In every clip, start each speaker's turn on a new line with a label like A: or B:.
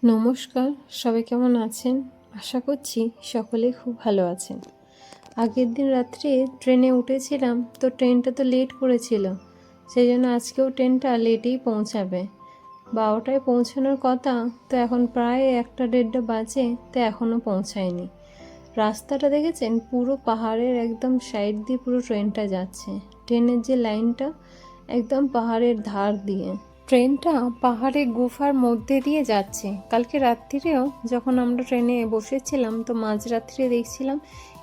A: নমস্কার, সবাই কেমন আছেন? আশা করছি সকলেই খুব ভালো আছেন। আগের দিন রাত্রে ট্রেনে উঠেছিলাম, তো ট্রেনটা তো লেট করেছিল, সেই জন্য আজকেও ট্রেনটা লেটেই পৌঁছাবে। 12টায় পৌঁছানোর কথা, তো এখন প্রায় 1টা-1:30 বাজে, তো এখনও পৌঁছায়নি। রাস্তাটা দেখেছেন, পুরো পাহাড়ের একদম সাইড দিয়ে পুরো ট্রেনটা যাচ্ছে। ট্রেনের যে লাইনটা একদম পাহাড়ের ধার দিয়ে। ট্রেনটা পাহাড়ের গুফার মধ্যে দিয়ে যাচ্ছে। কালকে রাত্রিরেও যখন আমরা ট্রেনে বসেছিলাম, তো মাঝরাত্রে দেখছিলাম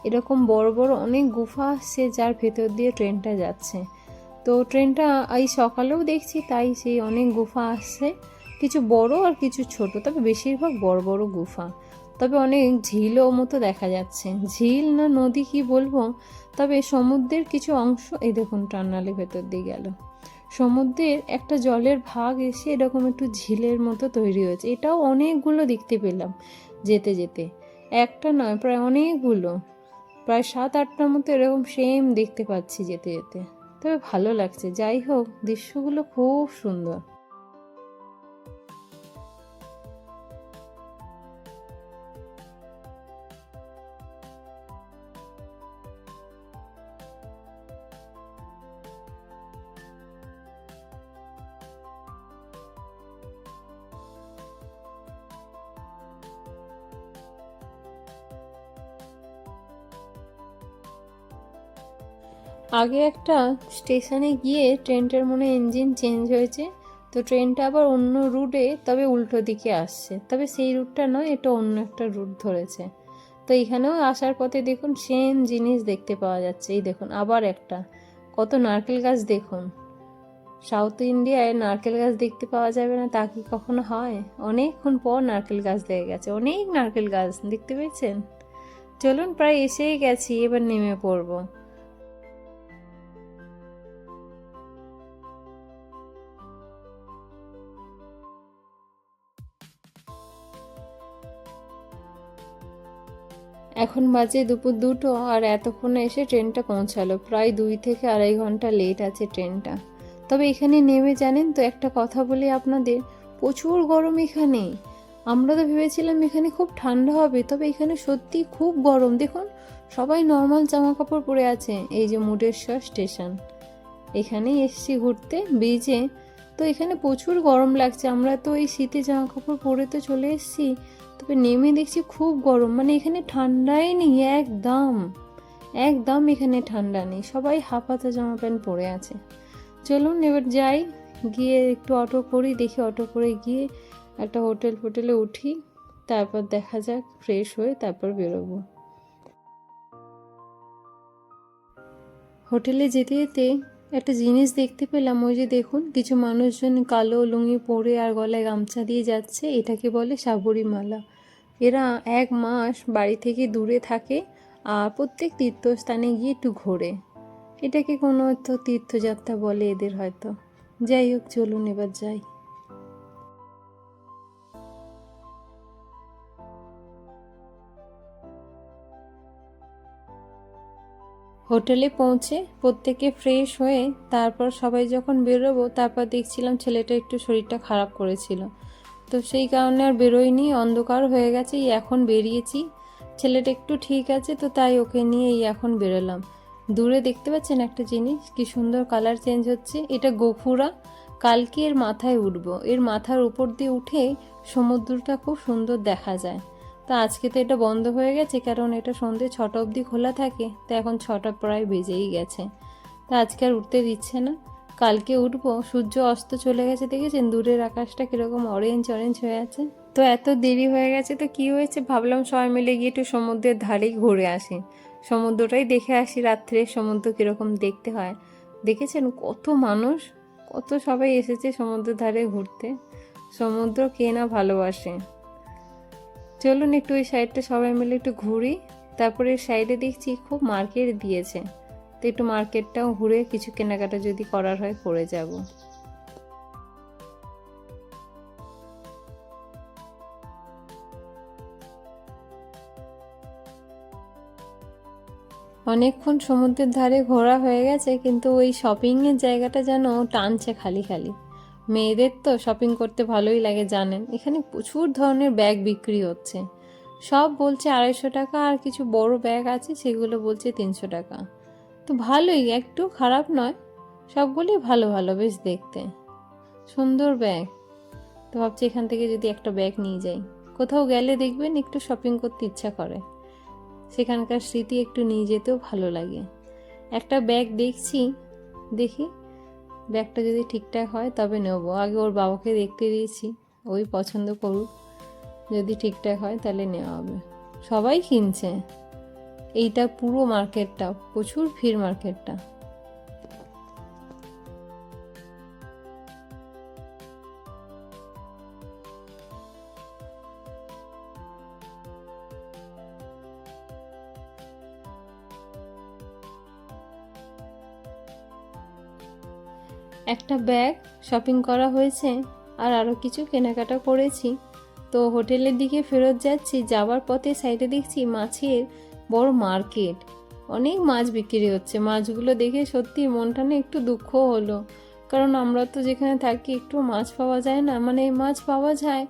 A: এরকম বড় বড় অনেক গুফা আসছে, যার ভেতর দিয়ে ট্রেনটা যাচ্ছে। তো ট্রেনটা এই সকালেও দেখছি তাই, সেই অনেক গুফা আসছে, কিছু বড় আর কিছু ছোট, তবে বেশিরভাগ বড় বড় গুফা। তবে অনেক ঝিলও মতো দেখা যাচ্ছে, ঝিল না নদী কি বলবো, তবে সমুদ্রের কিছু অংশ এই দেখুন টার্নালের ভেতর দিয়ে গেল। সমুদ্রের একটা জলের ভাগ এসে এরকম একটু ঝিলের মতো তৈরি হয়েছে। এটাও অনেকগুলো দেখতে পেলাম যেতে যেতে, একটা নয় প্রায় অনেকগুলো, প্রায় 7-8টার মতো এরকম সেম দেখতে পাচ্ছি যেতে যেতে। তবে ভালো লাগছে, যাই হোক দৃশ্যগুলো খুব সুন্দর। আগে একটা স্টেশনে গিয়ে ট্রেনটার মনে ইঞ্জিন চেঞ্জ হয়েছে, তো ট্রেনটা আবার অন্য রুটে, তবে উল্টো দিকে আসছে, তবে সেই রুটটা নয়, এটা অন্য একটা রুট ধরেছে। তো এখানেও আসার পথে দেখুন সেম জিনিস দেখতে পাওয়া যাচ্ছে। এই দেখুন আবার একটা, কত নারকেল গাছ দেখুন। সাউথ ইন্ডিয়ায় নারকেল গাছ দেখতে পাওয়া যাবে না তা কি কখনো হয়? অনেকক্ষণ পর নারকেল গাছ দেখে গেছে, অনেক নারকেল গাছ দেখতে পেয়েছেন। চলুন প্রায় এসেই গেছি, এবার নেমে পড়বো। এখন বাজে দুপুর 2টো, আর এতক্ষণে এসে ট্রেনটা পৌঁছালো। প্রায় 2 থেকে 2.5 ঘন্টা লেট আছে ট্রেনটা। তবে এখানে নেমে জানেন তো একটা কথা বলি আপনাদের, প্রচুর গরম এখানে। আমরা তো ভেবেছিলাম এখানে খুব ঠান্ডা হবে, তবে এখানে সত্যি খুব গরম। দেখুন সবাই নর্মাল জামা কাপড় পরে আছে। এই যে মুডেশ্বর স্টেশন, এখানেই এসেছি ঘুরতে ব্রিজে, তো এখানে প্রচুর গরম লাগছে। আমরা তো এই শীতে জামা কাপড় পরে তো চলে এসেছি, তবে নেমে দেখছি খুব গরম, মানে এখানে ঠান্ডাই নেই, একদম একদম এখানে ঠান্ডা নেই, সবাই হাফাতা জামা প্যান্ট পরে আছে। চলুন এবার যাই, গিয়ে একটু অটো করি, দেখি অটো করে গিয়ে একটা হোটেলে উঠি, তারপর দেখা যাক, ফ্রেশ হয়ে তারপর বেরোবো। হোটেলে যেতে যেতে একটা জিনিস দেখতে পেলাম, ওই যে দেখুন কিছু মানুষজন কালো লুঙ্গি পরে আর গলায় গামছা দিয়ে যাচ্ছে, এটাকে বলে সাবরীমালা। এরা 1 মাস বাড়ি থেকে দূরে থাকে আর প্রত্যেক তীর্থস্থানে গিয়ে একটু ঘোরে। এটাকে কোনো তো তীর্থযাত্রা বলে এদের হয়তো। যাই হোক চলুন এবার যাই। হোটেলে পৌঁছে প্রত্যেকে ফ্রেশ হয়ে তারপর সবাই যখন বেরোবো, তারপর দেখছিলাম ছেলেটা একটু শরীরটা খারাপ করেছিল, তো সেই কারণে আর বেরোয়নি, অন্ধকার হয়ে গেছে, এই এখন বেরিয়েছি। ছেলেটা একটু ঠিক আছে, তো তাই ওকে নিয়ে এই এখন বেরোলাম। দূরে দেখতে পাচ্ছেন একটা জিনিস, কি সুন্দর কালার চেঞ্জ হচ্ছে, এটা গোফুরা। কালকে এর মাথায় উঠবো, এর মাথার উপর দিয়ে উঠে সমুদ্রটা খুব সুন্দর দেখা যায়। তা আজকে তো এটা বন্ধ হয়ে গেছে, কারণ এটা সন্ধ্যে 6টা অবধি খোলা থাকে, তো এখন 6টা প্রায় বেজেই গেছে, তা আজকে আর উঠতে দিচ্ছে না। কালকে উঠবো। সূর্য অস্ত চলে গেছে, দেখেছেন দূরের আকাশটা কিরকম অরেঞ্জ অরেঞ্জ হয়ে আছে। তো এত দেরি হয়ে গেছে, তো কি হয়েছে ভাবলাম সবাই মিলে গিয়ে একটু সমুদ্রের ধারেই ঘুরে আসি, সমুদ্রটাই দেখে আসি, রাত্রে সমুদ্র কিরকম দেখতে হয়। দেখেছেন কত মানুষ, কত সবাই এসেছে সমুদ্রের ধারে ঘুরতে। সমুদ্র কে না ভালোবাসে। চলুন একটু ওই সাইডটা সবাই মিলে একটু ঘুরি। তারপরে সাইডে দেখছি খুব মার্কেট দিয়েছে, তো একটু মার্কেটটাও ঘুরে কিছু কেনাকাটা যদি করার হয় করে যাব। অনেকক্ষণ সমুদ্রের ধারে ঘোরা হয়ে গেছে, কিন্তু ওই শপিংয়ের জায়গাটা যেন টানছে খালি খালি। মেয়েদের তো শপিং করতে ভালোই লাগে জানেন। এখানে প্রচুর ধরনের ব্যাগ বিক্রি হচ্ছে, সব বলছে 250 টাকা, আর কিছু বড় ব্যাগ আছে সেগুলো বলছে 300 টাকা। তো ভালোই, একটু খারাপ নয়, সবগুলোই ভালো ভালো, বেশ দেখতে সুন্দর ব্যাগ। তো ভাবছি এখান থেকে যদি একটা ব্যাগ নিয়ে যাই, কোথাও গেলে দেখবেন একটু শপিং করতে ইচ্ছা করে, সেখানকার স্মৃতি একটু নিয়ে যেতেও ভালো লাগে। একটা ব্যাগ দেখছি, দেখি ব্যাগটা যদি ঠিকঠাক হয় তবে নেবো। আগে ওর বাবাকে দেখতে দিয়েছি, ওই পছন্দ করুক, যদি ঠিকঠাক হয় তাহলে নেওয়া হবে। সবাই কিনছে, এইটা পুরো মার্কেটটা প্রচুর ভিড় মার্কেটটা। একটা ব্যাগ শপিং করা হয়েছে, আর আরও কিছু কেনাকাটা করেছি। তো হোটেলের দিকে ফেরত যাচ্ছি, যাওয়ার পথে সাইডে দেখছি মাছের বড় মার্কেট, অনেক মাছ বিক্রি হচ্ছে। মাছগুলো দেখে সত্যি মনটা না একটু দুঃখ হলো, কারণ আমরা তো যেখানে থাকি একটু মাছ পাওয়া যায় না, মানে মাছ পাওয়া যায়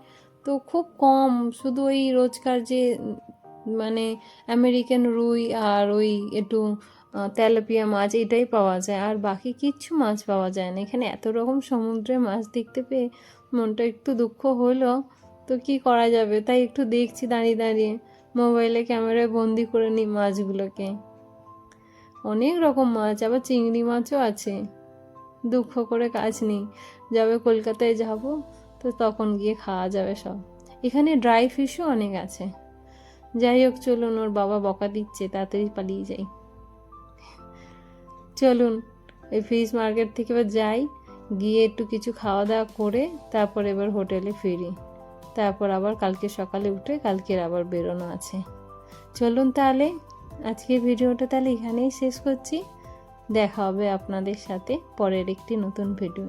A: তো খুব কম, শুধু ওই রোজকার যে মানে আমেরিকান রুই আর ওই একটু তেলাপিয়া মাছ এটাই পাওয়া যায়, আর বাকি কিচ্ছু মাছ পাওয়া যায় না। এখানে এত রকম সমুদ্রে মাছ দেখতে পেয়ে মনটা একটু দুঃখ হলো। তো কি করা যাবে, তাই একটু দেখছি দাঁড়িয়ে দাঁড়িয়ে, মোবাইলে ক্যামেরায় বন্দি করে নিই মাছগুলোকে। অনেক রকম মাছ, আবার চিংড়ি মাছও আছে। দুঃখ করে কাজ নেই, যাবে কলকাতায় যাব তো তখন গিয়ে খাওয়া যাবে সব। এখানে ড্রাই ফিশও অনেক আছে। যাই হোক চলুন, ওর বাবা বকা দিচ্ছে, তাড়াতাড়ি পালিয়ে যাই। চলুন এই ফিশ মার্কেট থেকে এবার যাই, গিয়ে একটু কিছু খাওয়া দাওয়া করে তারপর এবার হোটেলে ফিরি। তারপর আবার কালকে সকালে উঠে কালকের আবার বেরোনো আছে। চলুন তাহলে আজকের ভিডিওটা তাহলে এখানেই শেষ করছি। দেখা হবে আপনাদের সাথে পরের একটি নতুন ভিডিও।